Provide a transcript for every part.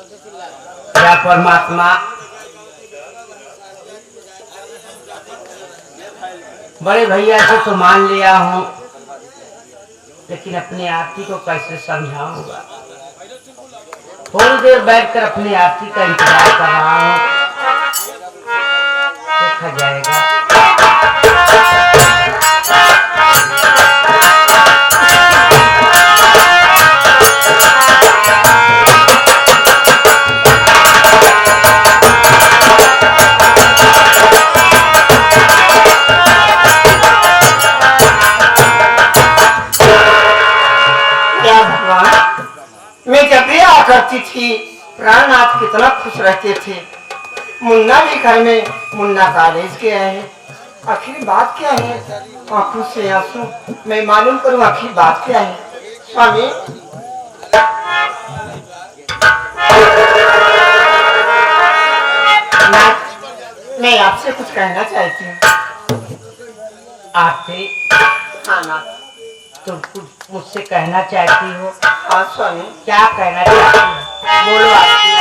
या परमात्मा बड़े भैया से तो मान लिया हूँ, लेकिन अपनी आरती को कैसे समझाऊंगा। थोड़ी देर बैठकर अपनी आरती का इंतजार कर रहा हूँ, देखा जाएगा। मैं जब भी आया करती थी, प्राणनाथ कितना खुश रहते थे। मुन्ना भी घर में, मुन्ना कॉलेज गया है। आखिर बात क्या है? आंखों से आंसू, मैं मालूम करूं आखिर बात क्या है। स्वामी मैं आपसे कुछ कहना चाहती हूँ। आरती, हाँ नाथ, तुम कुछ मुझसे कहना चाहती हो? हाँ स्वामी। क्या कहना चाहती हो? बोलो आरती।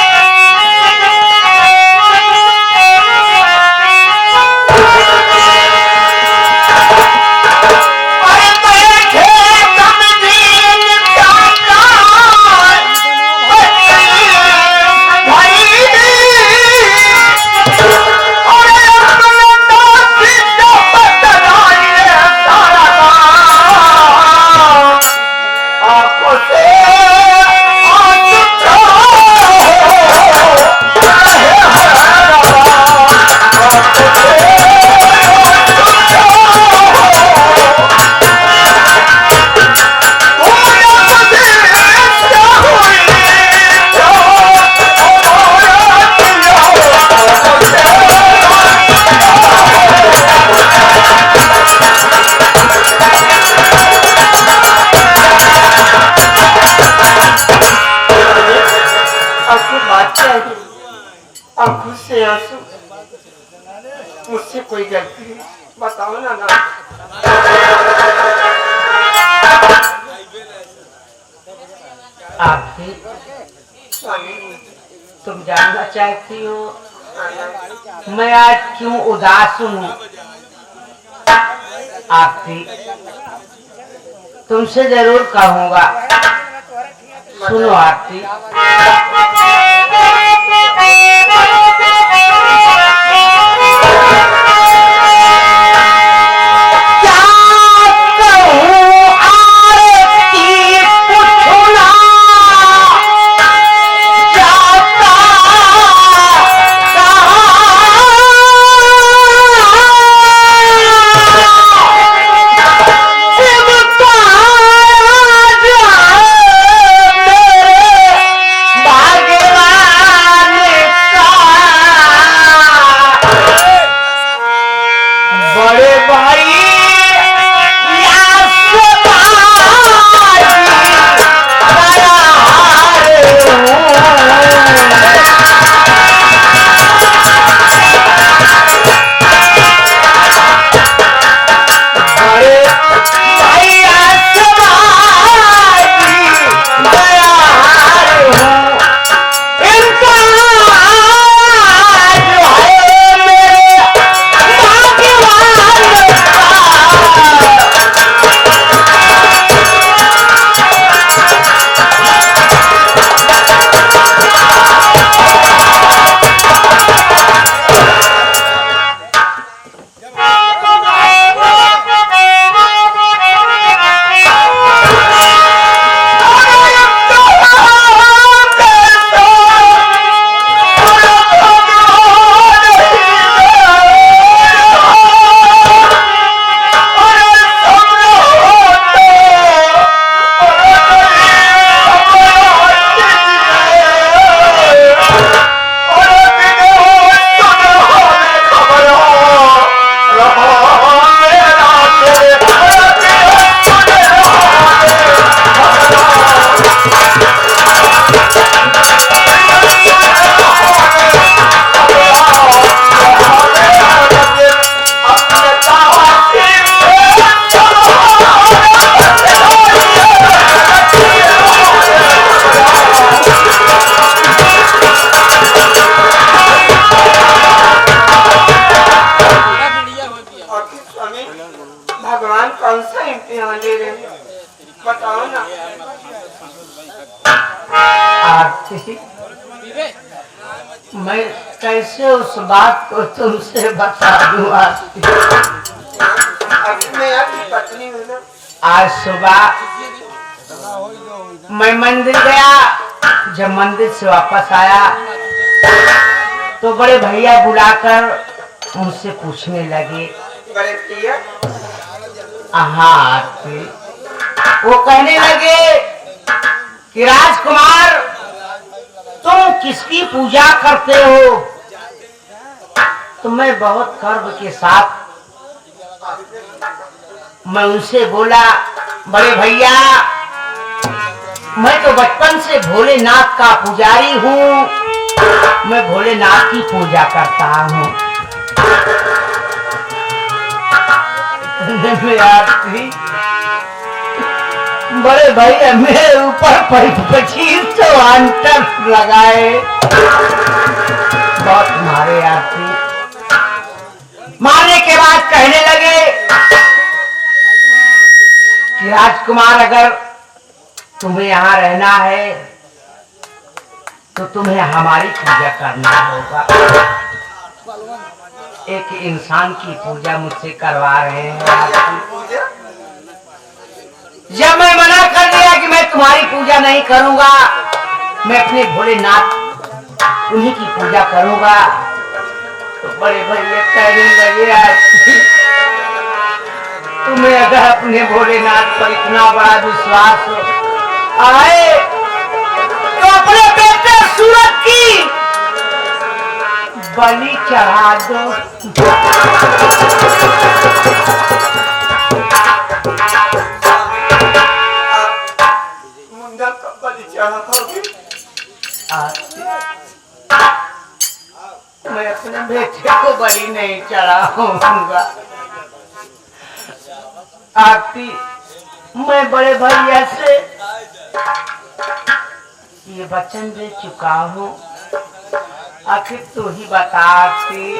आंखों से आंसू, मुझसे कोई गलती है? बताओ ना ना। आरती, तुम जानना चाहती हो मैं आज क्यों उदास हूँ? आरती, तुमसे जरूर कहूँगा, सुनो आरती। भाग्य आरती, मैं कैसे उस बात को तुमसे बता दूं आरती। मैं आपकी पत्नी हूँ ना। आज सुबह मैं मंदिर गया, जब मंदिर से वापस आया तो बड़े भैया बुलाकर मुझसे पूछने लगे, बड़े भैया, हाँ आरती, वो कहने लगे कि राजकुमार तुम किसकी पूजा करते हो? तो मैं बहुत गर्व के साथ मैं उनसे बोला, बड़े भैया मैं तो बचपन से भोलेनाथ का पुजारी हूँ, मैं भोलेनाथ की पूजा करता हूँ। बड़े भैया मेरे ऊपर 2500 अंतर लगाए, बहुत मारे आरती। मारने के बाद कहने लगे कि राजकुमार अगर तुम्हें यहाँ रहना है तो तुम्हें हमारी पूजा करना होगा। एक इंसान की पूजा मुझसे करवा रहे हैं आप। जब मैं मना कर दिया कि मैं तुम्हारी पूजा नहीं करूंगा, मैं अपने भोलेनाथ उन्हीं की पूजा करूंगा, तो बड़े भैया कहने लगे तुम्हें अगर अपने भोलेनाथ पर इतना बड़ा विश्वास आए तो अपने बेटे सूरज की बलि चढ़ा दो। मुंडा का बलि चढ़ाओगे? मैं अपने बेटे को बलि नहीं चढ़ाऊंगा आरती। मैं बड़े भैया से ये वचन दे चुका हूँ, आखिर तू ही बता आरती,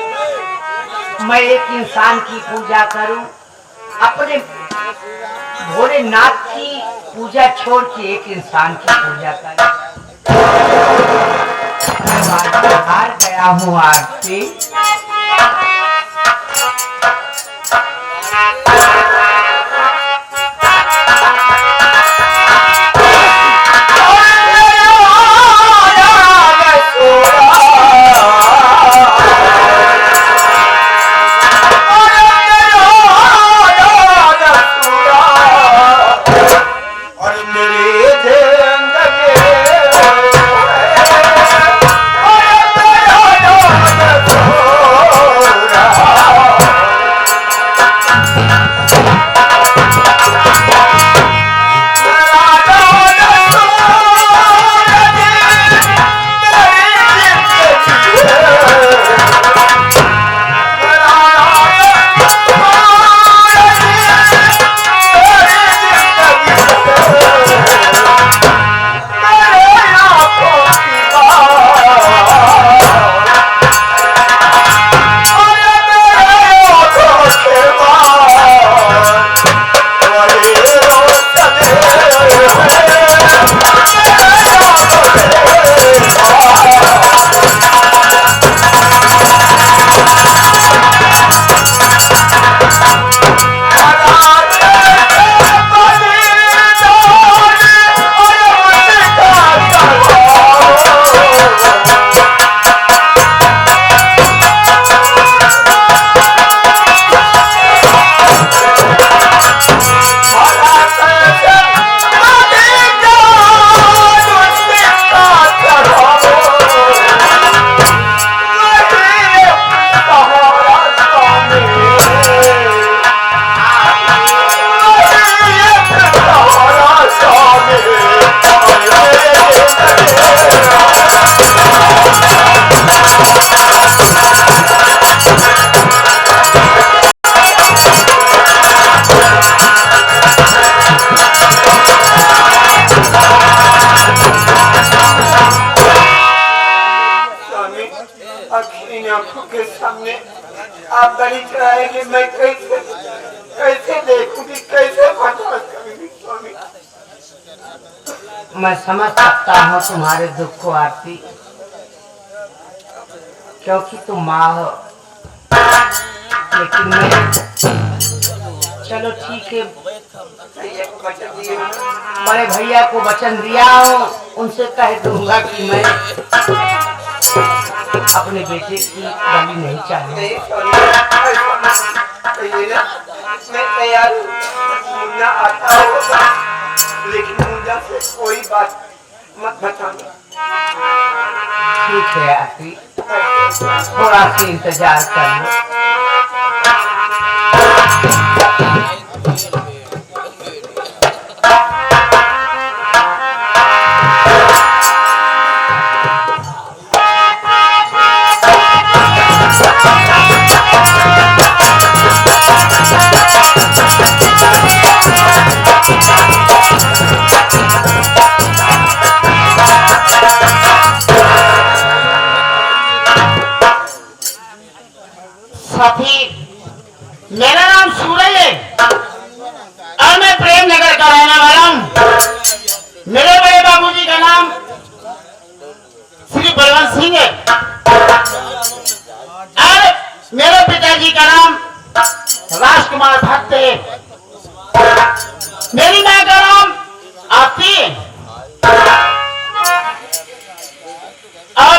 मैं एक इंसान की पूजा करूं, अपने भोलेनाथ की पूजा छोड़ के एक इंसान की पूजा करूं? मैं हार गया हूँ आरती। आप बलि चढ़ाएंगे, मैं कैसे कैसे देखूंगी, कैसे बर्दाश्त करूंगी स्वामी? मैं समझ सकता हूँ तुम्हारे दुख को आरती, क्योंकि तुम माँ हो। लेकिन मैं, चलो ठीक है, बड़े भैया को वचन दिया हूँ, उनसे कह दूंगा कि मैं अपने बेटे की बलि नहीं चाहूँगा। मैं तैयार हूँ, मुन्ना आता होगा, लेकिन मुन्ना से कोई बात मत बताना। ठीक है आरती, थोड़ा सा इंतजार कर लो। मेरा नाम सूरज है और मैं प्रेम नगर का रहने वाला हूँ। मेरे बड़े बाबूजी का नाम श्री बलवंत सिंह है और मेरे पिताजी का नाम राजकुमार भक्त है। मेरी माँ का नाम आरती है और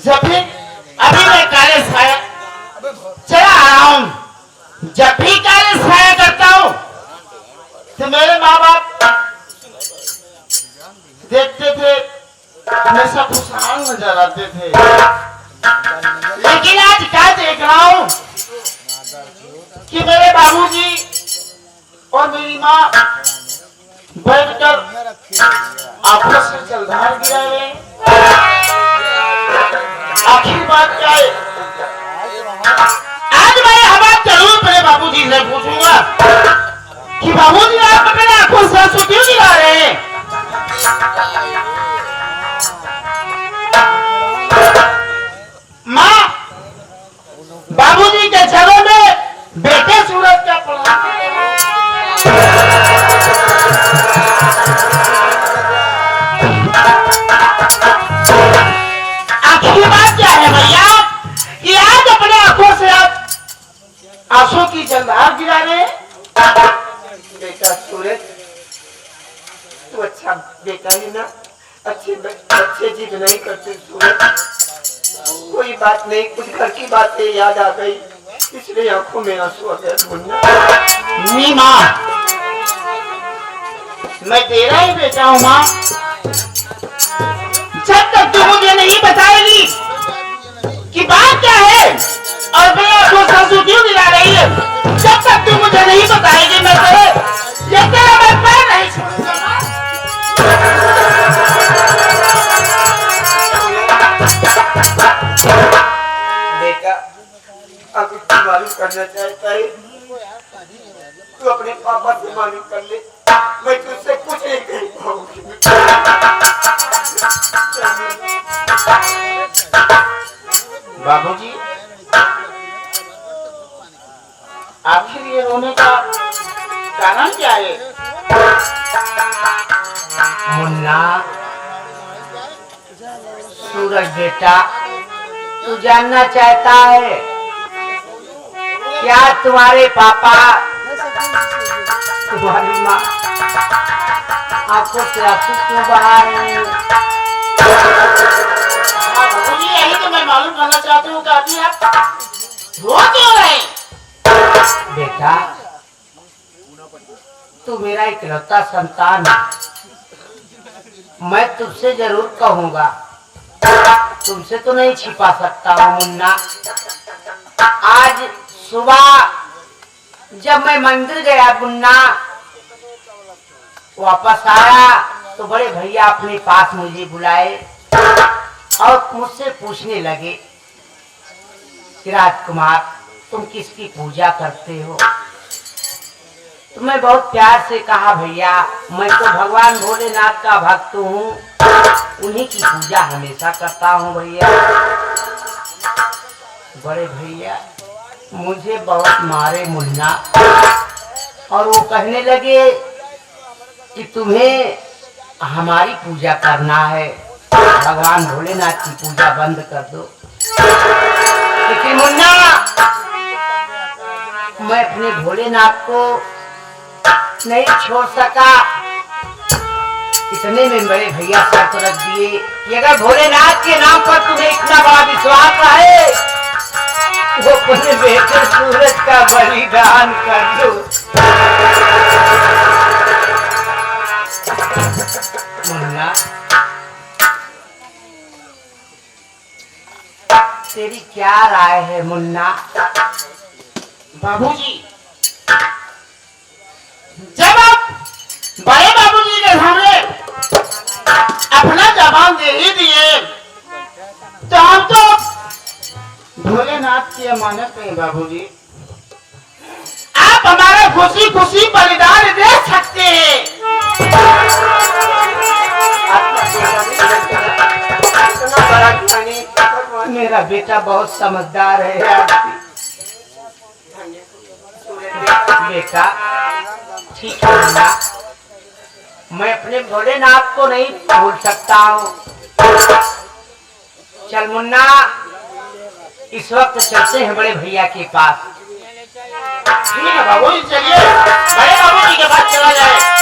जब भी अभी मैं कॉलेज चला आ रहा हूं, जब भी कॉलेज खाया करता हूं तो मेरे माँ बाप देखते थे, हमेशा खुशहाल नजर आते थे। लेकिन आज क्या देख रहा हूं कि मेरे बाबूजी और मेरी माँ बैठकर आपस में जलधार गिरा है। आखिर बात क्या है? आज मैं हमारे जरूर मेरे बाबूजी से पूछूंगा कि बाबूजी आप मेरे आंखों से आंसू क्यों गिरा रहे हैं? माँ, बाबूजी के चरणों में बेटे सूरज का प्रणाम। आखिर बात क्या है भैया कि आज अपने आंखों से आप आंसू की जलधार गिरा रहे? बेटा सूरज, तू अच्छा बेटा है ना, अच्छे बच्चे जिद नहीं करते सूरज। कोई बात नहीं, कुछ घर की बातें याद आ गई, इसलिए आंखों में आंसू आ गए। मुन्ना नहीं माँ, मैं तेरा ही बेटा हूँ माँ। जब तक तू मुझे नहीं बताएगी कि बात क्या है और मेरे आंखों से आंसू क्यों गिरा रही है, जब तक तू मुझे नहीं बताएगी मैं तेरा मैं पैर नहीं छोड़ूंगा। बेटा, अब तू मालूम करना चाहता है, तू अपने पापा से मालूम कर ले, मैं तुझसे कुछ नहीं कह पाऊंगी। बाबूजी, आखिर ये रोने का कारण क्या है? मुन्ना, सूरज बेटा, तू जानना चाहता है क्या तुम्हारे पापा, तुम्हारी माँ आंखों से आंसू क्यों बहा रहे हैं? बाबूजी, यही तो मैं मालूम करना चाहती हूँ कि आप रो क्यों रहे? बेटा, तू मेरा इकलौता संतान है, मैं तुझसे जरूर कहूंगा, तुमसे तो नहीं छिपा सकता हूँ मुन्ना। आज सुबह जब मैं मंदिर गया मुन्ना, वापस आया तो बड़े भैया अपने पास मुझे बुलाए और मुझसे पूछने लगे कि राजकुमार, तुम किसकी पूजा करते हो? तो मैं बहुत प्यार से कहा, भैया मैं तो भगवान भोलेनाथ का भक्त हूँ, उन्हीं की पूजा हमेशा करता हूँ भैया। बड़े भैया मुझे बहुत मारे मुन्ना, और वो कहने लगे कि तुम्हें हमारी पूजा करना है, भगवान भोलेनाथ की पूजा बंद कर दो। लेकिन मुन्ना, मैं अपने भोलेनाथ को नहीं छोड़ सका। इतने में बड़े भैया शर्त रख दिए कि अगर भोलेनाथ के नाम पर तुम्हें इतना बड़ा विश्वास है, वो अपने बेटे सूरज का बलिदान कर दो। मुन्ना, तेरी क्या राय है मुन्ना? बाबूजी, जब आप बड़े बाबूजी के सामने अपना जवाब दे ही दिए, तो हम तो भोलेनाथ की अमानत है बाबूजी। आप हमारा खुशी खुशी बलिदान दे सकते हैं। मेरा बेटा बहुत समझदार है। बेटा ठीक है मुन्ना, मैं अपने भोलेनाथ को नहीं भूल सकता हूँ। चल मुन्ना, इस वक्त चलते हैं बड़े भैया के पास। ठीक है बाबूजी, चलिए बड़े बाबूजी के पास चला जाए।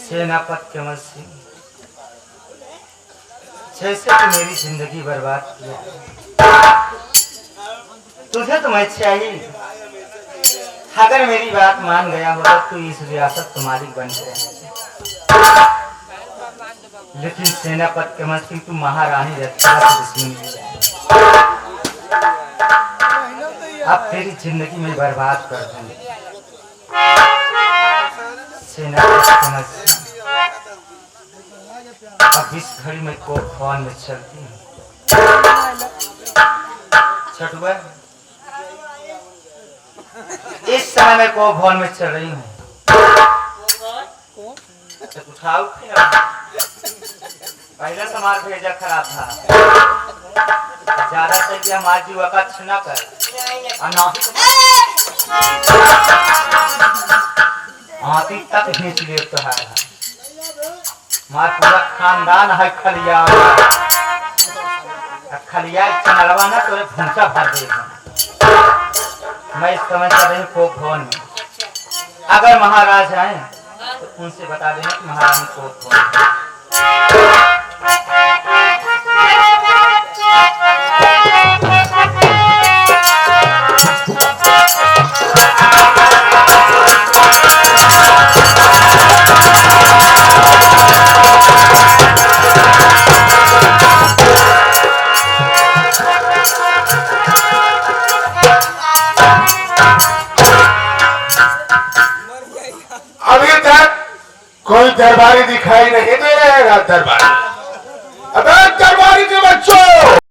सेनापति कमल सिंह, जैसे कि मेरी जिंदगी बर्बाद किया, तुझे तो मैं चाहिए। अगर मेरी बात मान गया हो तो इस रियासत का मालिक बन गया। लेकिन सेनापति कमल सिंह, तू महारानी रक्षा से दुश्मनी ले जाए, अब तेरी जिंदगी में बर्बाद कर दूंगी। सेनापति कमल सिंह, अब इस घड़ी में कोफान में चलती हूँ। छठुआ, इस समय में कोफान में चल रही हूँ। उठाओ, पहले समार भेजा खराब था, ज्यादा से हमारे जीवा का छना कर। हाथी तक खींच ले तो है, हमारा पूरा खानदान है खलिया। खलिया चनलवा ना तो भूसा भर देगा। मैं इस समय चल रही को भवन में, अगर महाराज आए तो उनसे बता देना कि महारानी को भवन। कोई दरबारी दिखाई नहीं दे रहेगा। दरबारी, अबे दरबारी